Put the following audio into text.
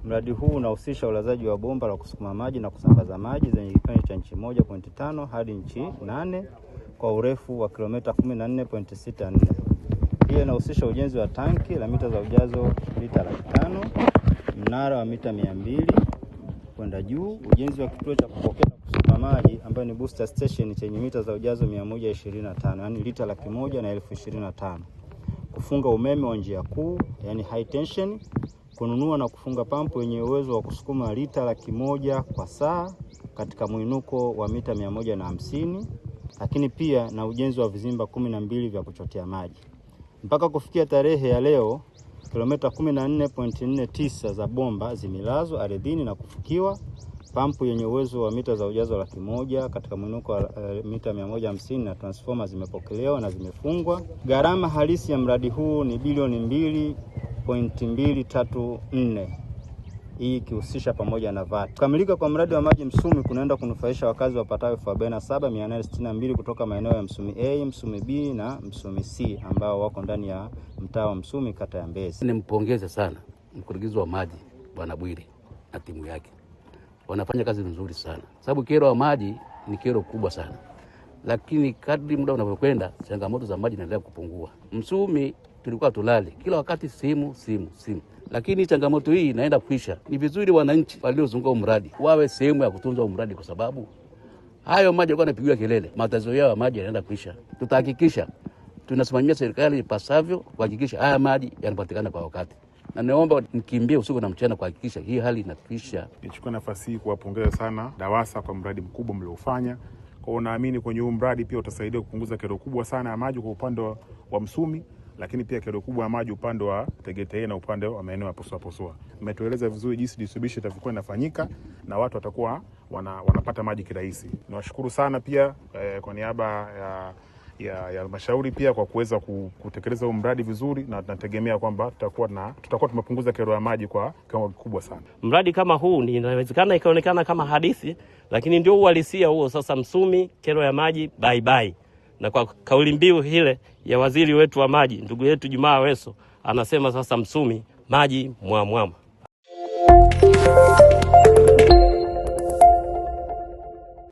Mradi huu unahusisha ulazaji wa bomba la kusukuma maji na kusambaza maji zenye kipimo cha inchi 1.5 hadi inchi 8 kwa urefu wa kilomita 14.64. Pia inahusisha ujenzi wa tanki la mita za ujazo lita 500, mnara wa mita 200 kwenda juu, ujenzi wa kituo cha kupokea na kusukuma maji ambayo ni booster station chenye mita za ujazo 125, yani lita 100,000 na 1025. Kufunga umeme wa njia kuu, yani high tension, kununua na kufunga pampu yenye uwezo wa kusukuma lita 100,000 kwa saa katika mwinuko wa mita 150, lakini pia na ujenzi wa vizimba 12 vya kuchotea maji. Mpaka kufikia tarehe ya leo, kilomita 14.49 za bomba zimelazwa ardhini na kufukiwa. Pampu yenye uwezo wa mita za ujazo 100,000 katika mwinuko wa mita 150 na transformer zimepokelewa na zimefungwa. Gharama halisi ya mradi huu ni bilioni 2.234. Hii ikihusisha pamoja na VAT. Kukamilika kwa mradi wa maji Msumi kunaenda kunufaisha wakazi wapatao 47,862 kutoka maeneo ya Msumi A, Msumi B na Msumi C ambao wako ndani ya mtaa wa Msumi, kata ya Mbezi. Nimpongeze sana mkurugenzi wa maji Bwana Bwiri na timu yake. Wanafanya kazi nzuri sana. Sababu kero wa maji ni kero kubwa sana. Lakini kadri muda unavyokwenda, changamoto za maji zinaendelea kupungua. Msumi tulikuwa tulali kila wakati simu. Lakini changamoto hii inaenda kuisha. Ni vizuri wananchi waliozunguka mradi wawe sehemu ya kutunza mradi, kwa sababu hayo maji yalikuwa yanapigiwa kelele, matatizo yao ya maji yanaenda kuisha. Tutahakikisha tunasimamia serikali ipasavyo kuhakikisha haya maji yanapatikana kwa wakati. Na naomba mkimbie usiku na mchana kuhakikisha hii hali inatisha. Nichukue nafasi hii kuwapongeza sana DAWASA kwa mradi mkubwa mliofanya. Kwa hiyo naamini kwenye huu mradi pia utasaidia kupunguza kero kubwa sana ya maji kwa upande wa Msumi, lakini pia kero kubwa ya maji upande wa Tegeta na upande wa maeneo ya Poswa. Umetueleza vizuri jinsi distribution itakuwa inafanyika na watu watakuwa wanapata maji kirahisi. Niwashukuru sana pia kwa niaba ya halmashauri pia kwa kuweza kutekeleza huu mradi vizuri, na tunategemea kwamba tutakuwa tumepunguza kero ya maji kwa kiwango kikubwa sana. Mradi kama huu inawezekana ikaonekana kama hadithi, lakini ndio uhalisia huo. Sasa Msumi kero ya maji bye bye. Na kwa kauli mbiu ile ya waziri wetu wa maji ndugu yetu Jumaa Aweso anasema sasa Msumi maji mwamwama.